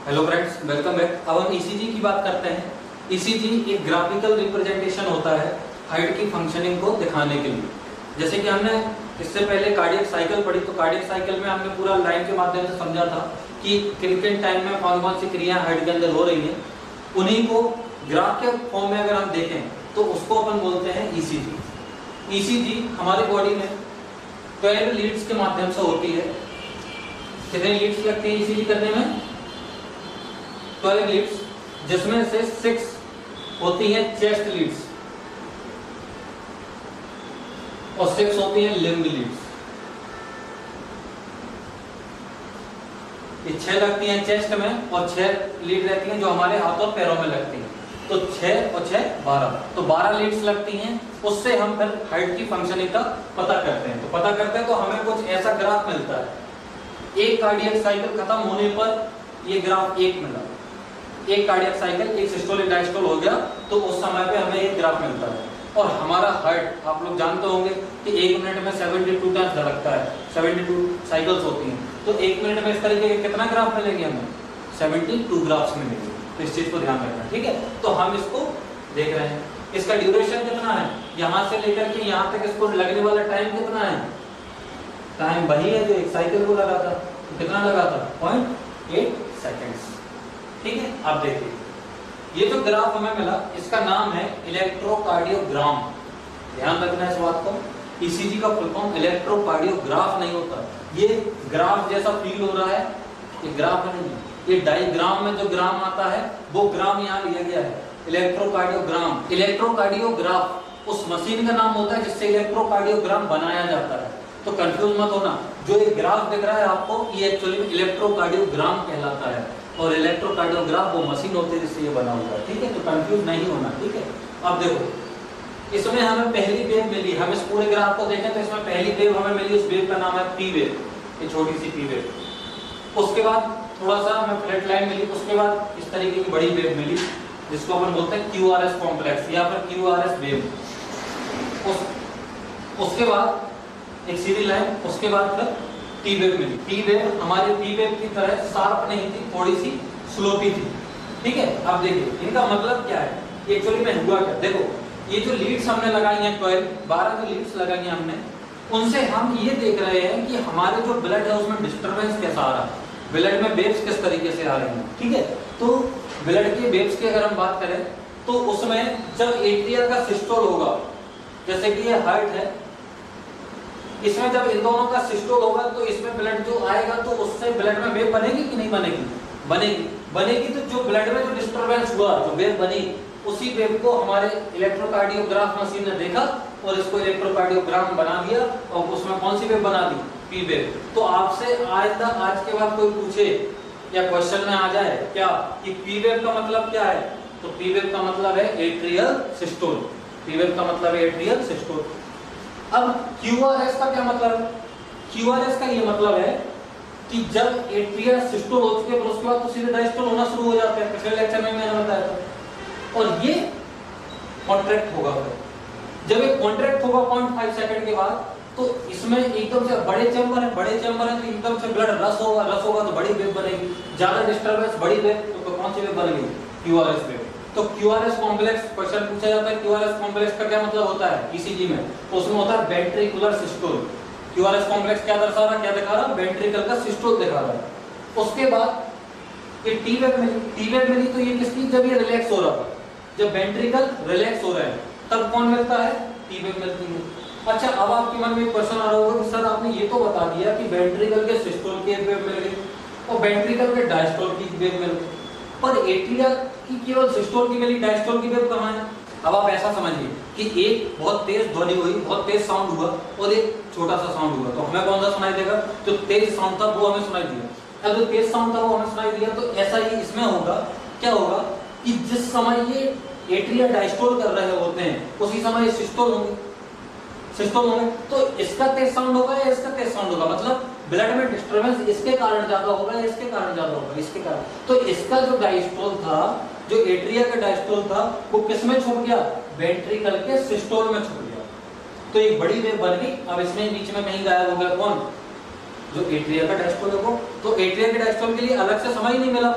Hello friends, welcome back. अब हम ECG की बात करते हैं। ईसीजी एक ग्राफिकल रिप्रेजेंटेशन होता है हार्ट की फंक्शनिंग को दिखाने के लिए। जैसे कि हमने इससे पहले कार्डियक साइकिल पढ़ी, तो कार्डियक साइकिल में हमने पूरा लाइन के माध्यम से समझा था कि किन किन टाइम में कौन कौन सी क्रियाएं हार्ट के अंदर हो रही हैं। उन्हीं को ग्राफ के फॉर्म में अगर हम देखें तो उसको अपन बोलते हैं ईसीजी। ईसीजी हमारी बॉडी में 12 लीड्स के माध्यम से होती है। कितने लीड्स लगती है ईसीजी करने में? 12 लीड्स, जिसमें से 6 होती हैं चेस्ट लीड्स और 6 होती हैं लिम्ब लीड्स। ये 6 लगती हैं चेस्ट में और 6 लीड रहती हैं जो हमारे हाथ और पैरों में लगती हैं। तो 6 और 6 12, तो 12 लीड्स लगती हैं। उससे हम फिर हार्ट की फंक्शनिंग का पता करते हैं। तो पता करते हैं तो हमें कुछ ऐसा ग्राफ मिलता है। एक कार्डियक साइकिल खत्म होने पर ये ग्राफ एक मिला, एक कार्डियक साइकिल, एक सिस्टोल एक डायस्टोल हो गया, तो उस समय पे हमें एक ग्राफ मिलता है। और हमारा हार्ट आप लोग जानते होंगे कि 1 मिनट में 72 टाइम्स धड़कता है, 72 साइकिल्स होती हैं। तो 1 मिनट में इस तरीके के कितना ग्राफ मिलेंगे हमें? 72 ग्राफ्स मिलेंगे। तो इस चीज को ध्यान रखना, ठीक है। तो हम इसको देख रहे हैं। इसका ड्यूरेशन कितना है? यहां से लेकर के यहां तक इसको लगने वाला टाइम कितना है? टाइम वही है जो एक साइकिल को लगा था। तो कितना लगा था? 0.8 सेकेंड्स। ठीक है, आप देखिए ये जो ग्राफ हमें मिला इसका नाम है इलेक्ट्रोकार्डियोग्राम। ध्यान रखना है इस बात को। ईसीजी का फुल फॉर्म इलेक्ट्रोकार्डियोग्राफ नहीं होता। ये ग्राफ जैसा फील हो रहा है, ये ग्राफ नहीं है, ये डायग्राम में जो ग्राम आता है वो ग्राम यहाँ लिया गया है, इलेक्ट्रोकार्डियोग्राम। इलेक्ट्रोकार्डियोग्राफ उस मशीन का नाम होता है जिससे इलेक्ट्रोकार्डियोग्राम बनाया जाता है। तो कंफ्यूज मत होना, जो ये ग्राफ दिख रहा है आपको ये एक्चुअली इलेक्ट्रोकार्डियोग्राम कहलाता है और इलेक्ट्रोकार्डियोग्राफ वो मशीन होती है जिससे ये बना हुआ है। ठीक है, तो कंफ्यूज नहीं होना, ठीक है। अब देखो इसमें हमें पहली वेव मिली। हम इस पूरे ग्राफ को देखें तो इसमें पहली वेव हमें मिली, उस वेव का नाम है पी वेव, ये छोटी सी पी वेव। उसके बाद थोड़ा सा हमें फ्लैट लाइन मिली, उसके बाद इस तरीके की बड़ी वेव मिली जिसको अपन बोलते हैं क्यूआरएस कॉम्प्लेक्स या फिर क्यूआरएस वेव। उसके बाद एक सीधी लाइन, उसके बाद फिर टी वेव मिली। टी वेव हमारे पी वेव की तरह शार्प नहीं थी, थोड़ी सी स्लोपी थी। ठीक है, अब देखिए इनका मतलब क्या है, ये एक्चुअली में हुआ क्या। देखो ये जो लीड्स हमने लगाई हैं 12 जो लीड्स लगाई हैं हमने, उनसे हम ये देख रहे हैं कि हमारे जो ब्लड है उसमें डिस्टर्बेंस कैसा आ रहा है, ब्लड में वेव्स किस तरीके से आ रही हैं। ठीक है, तो ब्लड के वेव्स की अगर हम बात करें तो उसमें जब एट्रिया का सिस्टोल होगा, जैसे कि ये हार्ट है, इसमें जब इन दोनों का सिस्टोल होगा तो इसमें ब्लड जो आएगा तो उससे ब्लड में वेव बनेगी कि नहीं बनेगी? बनेगी। बनेगी तो जो ब्लड में जो डिस्टर्बेंस हुआ, जो वेव बनी, उसी वेव को हमारे इलेक्ट्रोकार्डियोग्राफ मशीन ने देखा और इसको इलेक्ट्रोकार्डियोग्राम बना दिया और उसमें कौन सी वेव बना दी? P wave. तो आपसे आज के बाद कोई पूछे या क्वेश्चन में आ जाए क्या कि पी वेव का मतलब क्या है, तो पी वेव का मतलब है एट्रियल सिस्टोल। पी वेव का मतलब है एट्रियल सिस्टोल। अब क्यूआरएस का क्या मतलब है? क्यूआरएस का ये मतलब है कि जब एट्रिया सिस्टोल हो चुके हैं उसके बाद तो सीधे डायस्टोल होना शुरू हो जाते हैं। पिछले लेक्चर में मैंने बताया था। और ये कॉन्ट्रैक्ट होगा। जब ये कॉन्ट्रैक्ट होगा 0.5 सेकंड के बाद, तो इसमें एकदम से बड़े चैम्बर है तो एकदम से ब्लड रश होगा तो बड़ी वेव बनेगी। ज्यादा डिस्टर्बेंस बड़ी वेव, तो कौन सी वेव बनेगी? QRS wave. तो क्यूआरएस कॉम्प्लेक्स क्वेश्चन पूछा जाता है, क्यूआरएस कॉम्प्लेक्स का क्या मतलब होता है ईसीजी में? तो उसमें होता है वेंट्रिकुलर सिस्टोल। क्यूआरएस कॉम्प्लेक्स क्या दर्शा रहा है, क्या दिखा रहा है? वेंट्रिकल का सिस्टोल दिखा रहा है। उसके बाद ये टी वेव मिली। टी वेव मिली तो ये किसकी? जब ये रिलैक्स हो रहा था, जब वेंट्रिकल रिलैक्स हो रहा है तब कौन मिलता है? टी वेव मिलती है। अच्छा, अब आपके मन में एक क्वेश्चन आ रहा होगा कि सर आपने ये तो बता दिया कि वेंट्रिकल के सिस्टोल की वेव मिल गई और वेंट्रिकल के डायस्टोल की वेव मिल गई, पर एट्रिया की केवल सिस्टोल की मिली, डायस्टोल की वेव कहां है? अब आप ऐसा समझिए कि एक बहुत तेज ध्वनि हुई, बहुत तेज साउंड हुआ और एक छोटा सा साउंड हुआ, तो हमें कौन सा सुनाई देगा? जो तेज साउंड था वो हमें सुनाई दिया। अब जो तेज साउंड था वो हमें सुनाई दिया, तो ऐसा ही इसमें होगा। क्या होगा कि जिस समय ये एट्रिया डायस्टोल कर रहे होते हैं उसी समय ये सिस्टोल होंगे। तो इसका तेज साउंड होगा या इसका तेज साउंड होगा? मतलब ब्लड में डिस्टर्बेंस इसके कारण ज्यादा होगा या इसके कारण ज्यादा होगा? इसके कारण। तो इसका जो डायस्टोल था, जो एट्रिया का डायस्टोल था, वो किस में छुप गया? वेंट्रिकल के सिस्टोल में छुप गया। तो एक बड़ी वेव बन गई। अब इसमें बीच में कहीं गायब हो गया कौन? जो एट्रिया का डायस्टोल है वो। तो एट्रिया के डायस्टोल के लिए अलग से समय ही नहीं मिला,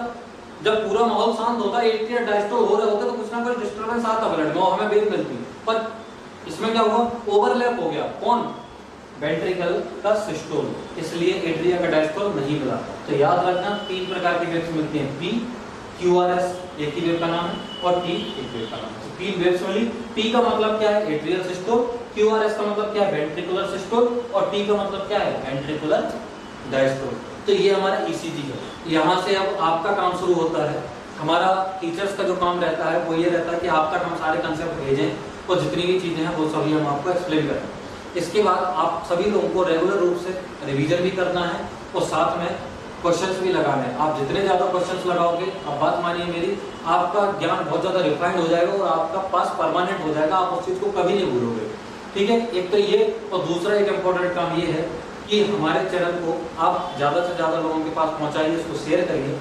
जब पूरा माहौल शांत होता है, एट्रिया डायस्टोल हो रहे होते तो कुछ ना कुछ डिस्टर्बेंस आता ब्लड में और हमें वेव मिलती है। पर इसमें क्या हुआ, ओवरलैप हो गया, कौन, वेंट्रिकल का सिस्टोल, इसलिए एट्रिया का डायस्टोल नहीं मिला। तो याद रखना 3 प्रकार की वेव्स मिलती हैं, पी, क्यूआरएस एक ही वेव का नाम है और टी एक वेव का नाम है। 3 वेव्स मिली। पी का मतलब क्या है, एट्रियल सिस्टोल, क्यूआरएस का मतलब क्या है, वेंट्रिकुलर सिस्टोल, और टी का मतलब क्या है, वेंट्रिकुलर डायस्टोल। तो ये हमारा ईसीजी है। यहाँ से अब आपका काम शुरू होता है। हमारा टीचर्स का जो काम रहता है वो ये रहता है कि आप तक हम सारे कंसेप्ट भेजें और जितनी भी चीजें हैं वो सभी हम आपको एक्सप्लेन करें। इसके बाद आप सभी लोगों को रेगुलर रूप से रिवीजन भी करना है और साथ में क्वेश्चंस भी लगाने हैं। आप जितने ज्यादा क्वेश्चंस लगाओगे, अब बात मानिए मेरी, आपका ज्ञान बहुत ज्यादा रिफाइंड हो जाएगा और आपका पास परमानेंट हो जाएगा, आप उस चीज को कभी नहीं भूलोगे। ठीक है, एक तो ये, और दूसरा एक इम्पोर्टेंट काम ये है कि हमारे चैनल को आप ज्यादा से ज्यादा लोगों के पास पहुंचाइए, इसको शेयर करिए,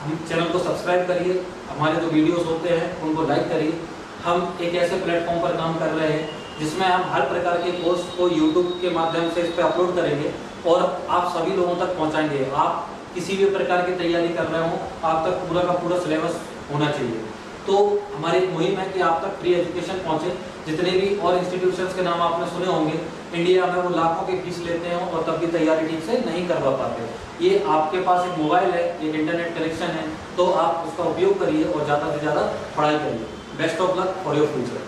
हम चैनल को सब्सक्राइब करिए, हमारे जो वीडियोस होते हैं उनको लाइक करिए। हम एक ऐसे प्लेटफॉर्म पर काम कर रहे हैं जिसमें हम हर प्रकार के कोर्स को यूट्यूब के माध्यम से इस पर अपलोड करेंगे और आप सभी लोगों तक पहुंचाएंगे। आप किसी भी प्रकार की तैयारी कर रहे हो, आप तक पूरा का पूरा सिलेबस होना चाहिए। तो हमारी एक मुहिम है कि आप तक फ्री एजुकेशन पहुंचे। जितने भी और इंस्टीट्यूशंस के नाम आपने सुने होंगे, इंडिया में वो लाखों की फीस लेते हैं और तब भी तैयारी ठीक से नहीं करवा पाते। ये आपके पास एक मोबाइल है, एक इंटरनेट कनेक्शन है, तो आप उसका उपयोग करिए और ज़्यादा से ज़्यादा पढ़ाई करिए। Best of luck for your future.